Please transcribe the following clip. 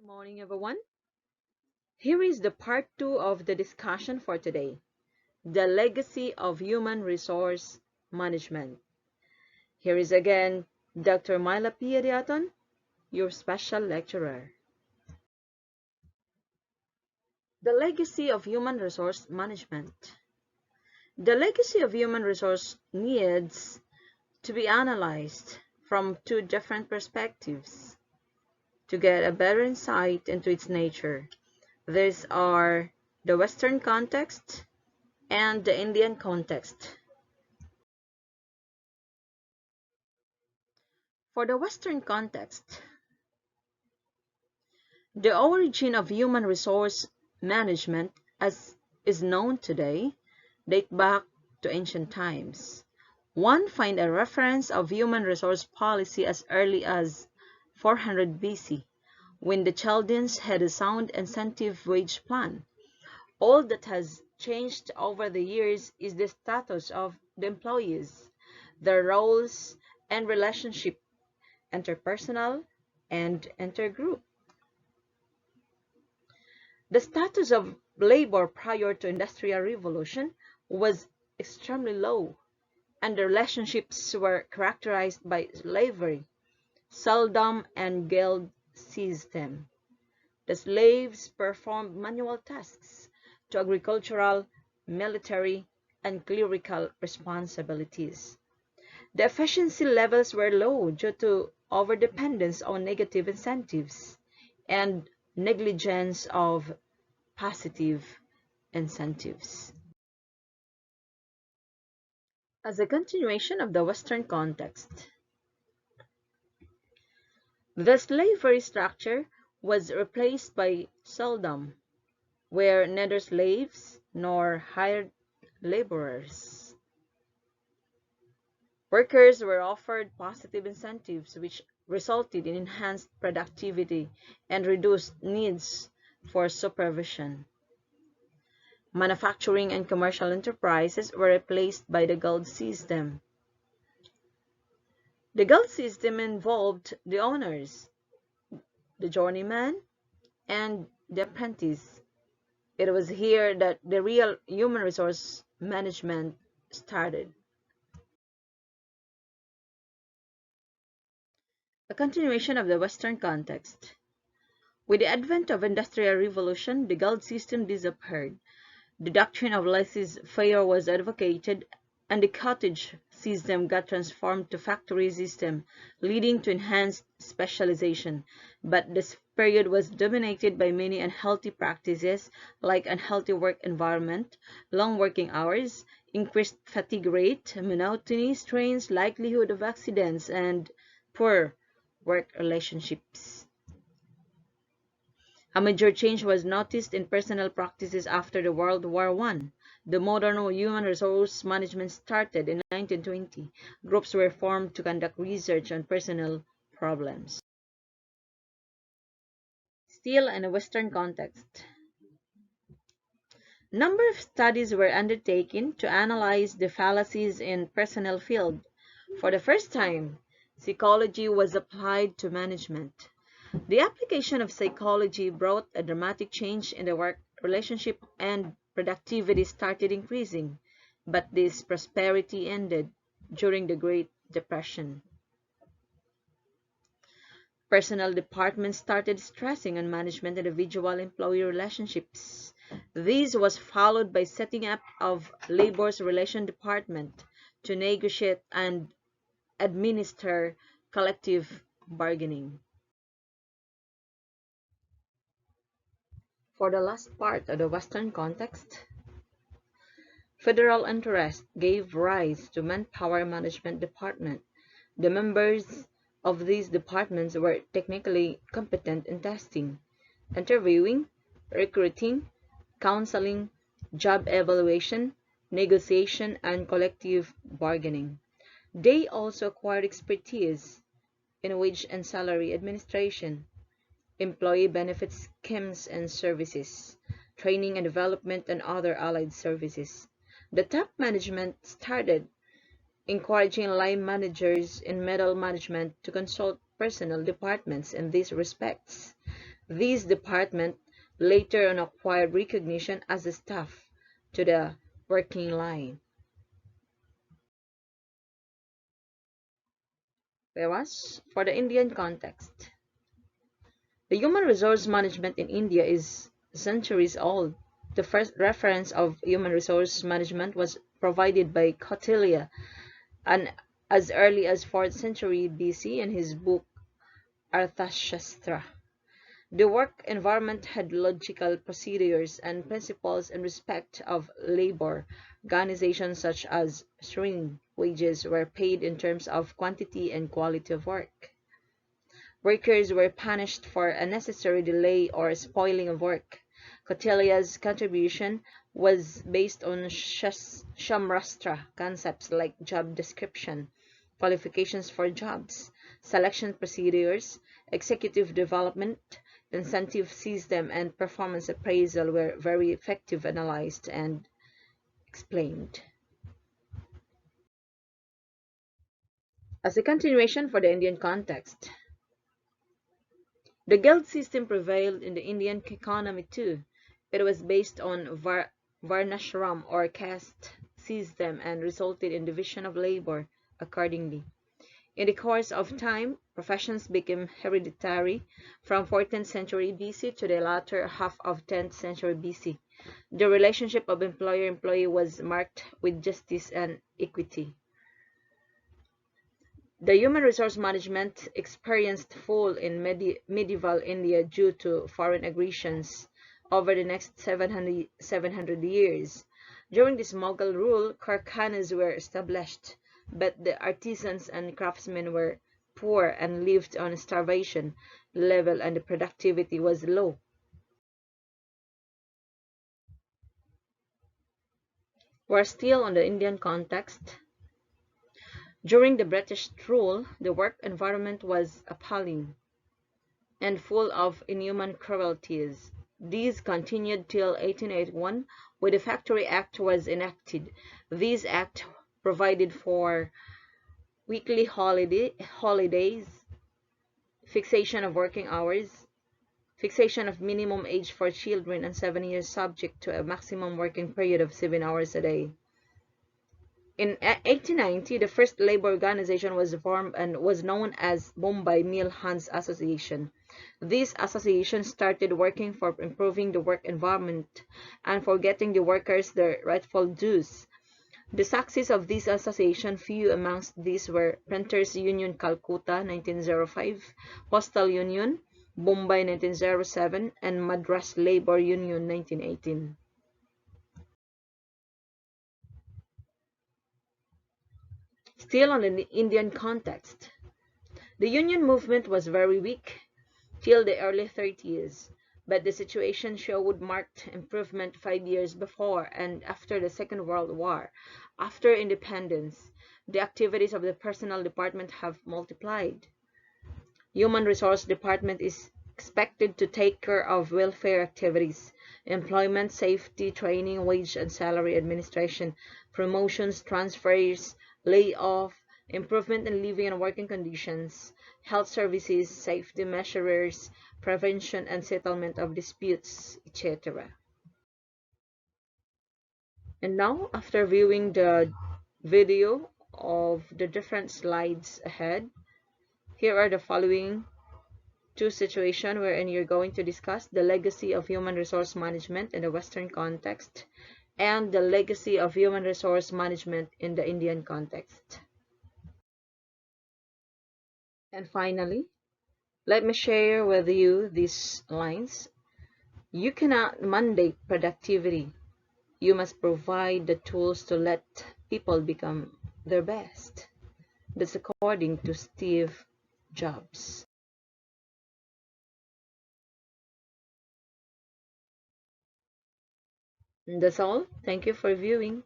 Morning, everyone. Here is the part two of the discussion for today, the legacy of human resource management. Here is again Dr. Myla Piediaton, your special lecturer. The legacy of human resource management. The legacy of human resource needs to be analyzed from two different perspectives to get a better insight into its nature. These are the Western context and the Indian context. For the Western context, the origin of human resource management as is known today date back to ancient times. One find a reference of human resource policy as early as 400 BC, when the Chaldeans had a sound incentive wage plan. All that has changed over the years is the status of the employees, their roles and relationship, interpersonal and intergroup. The status of labor prior to Industrial Revolution was extremely low, and the relationships were characterized by slavery, serfdom, and guild system. The slaves performed manual tasks to agricultural, military, and clerical responsibilities. The efficiency levels were low due to overdependence on negative incentives and negligence of positive incentives. As a continuation of the Western context, the slavery structure was replaced by serfdom, where neither slaves nor hired laborers. Workers were offered positive incentives which resulted in enhanced productivity and reduced needs for supervision. Manufacturing and commercial enterprises were replaced by the guild system. The guild system involved the owners, the journeyman, and the apprentice. It was here that the real human resource management started. A continuation of the Western context. With the advent of Industrial Revolution, the guild system disappeared. The doctrine of laissez-faire was advocated, and the cottage system got transformed to factory system, leading to enhanced specialization. But this period was dominated by many unhealthy practices like unhealthy work environment, long working hours, increased fatigue rate, monotony, strains, likelihood of accidents, and poor work relationships. A major change was noticed in personnel practices after the World War I. The modern human resource management started in 1920. Groups were formed to conduct research on personnel problems. Still in a Western context, number of studies were undertaken to analyze the fallacies in personnel field. For the first time, psychology was applied to management. The application of psychology brought a dramatic change in the work relationship and productivity started increasing, but this prosperity ended during the Great Depression. Personnel departments started stressing on management individual-employee relationships. This was followed by setting up of labor's relation department to negotiate and administer collective bargaining. For the last part of the Western context, federal interest gave rise to Manpower Management Department. The members of these departments were technically competent in testing, interviewing, recruiting, counseling, job evaluation, negotiation, and collective bargaining. They also acquired expertise in wage and salary administration, employee benefit schemes and services, training and development, and other allied services. The top management started encouraging line managers in middle management to consult personnel departments in these respects. These departments later on acquired recognition as a staff to the working line. Whereas, for the Indian context, the human resource management in India is centuries old. The first reference of human resource management was provided by Kautilya, and as early as 4th century BC in his book Arthashastra. The work environment had logical procedures and principles in respect of labor. Organizations such as Shrine wages were paid in terms of quantity and quality of work. Workers were punished for unnecessary delay or spoiling of work. Kautilya's contribution was based on Shamrastra concepts like job description, qualifications for jobs, selection procedures, executive development, incentive system, and performance appraisal were very effective analyzed and explained. As a continuation for the Indian context, the guild system prevailed in the Indian economy too. It was based on varnashram or caste system and resulted in division of labor accordingly. In the course of time, professions became hereditary from 14th century BC to the latter half of 10th century BC. The relationship of employer-employee was marked with justice and equity. The human resource management experienced fall in medieval India due to foreign aggressions over the next 700 years. During this Mughal rule, karkhanas were established, but the artisans and craftsmen were poor and lived on starvation level and the productivity was low. We're still on the Indian context. During the British rule, the work environment was appalling and full of inhuman cruelties. These continued till 1881, when the Factory Act was enacted. This act provided for weekly holidays, fixation of working hours, fixation of minimum age for children, and 7 years subject to a maximum working period of 7 hours a day. In 1890, the first labor organization was formed and was known as Bombay Mill Hands Association. This association started working for improving the work environment and for getting the workers their rightful dues. The success of this association, few amongst these were Printers Union Calcutta 1905, Postal Union, Bombay 1907, and Madras Labor Union 1918. Still on the Indian context, the union movement was very weak till the early 30s, but the situation showed marked improvement 5 years before and after the Second World War. After independence, the activities of the personnel department have multiplied. Human Resource Department is expected to take care of welfare activities, employment, safety, training, wage and salary administration, promotions, transfers, layoff, improvement in living and working conditions, health services, safety measures, prevention and settlement of disputes, etc. And now, after viewing the video of the different slides ahead, here are the following two situations wherein you're going to discuss the legacy of human resource management in the Western context and the legacy of human resource management in the Indian context. And finally, let me share with you these lines. You cannot mandate productivity. You must provide the tools to let people become their best. That's according to Steve Jobs. And that's all. Thank you for viewing.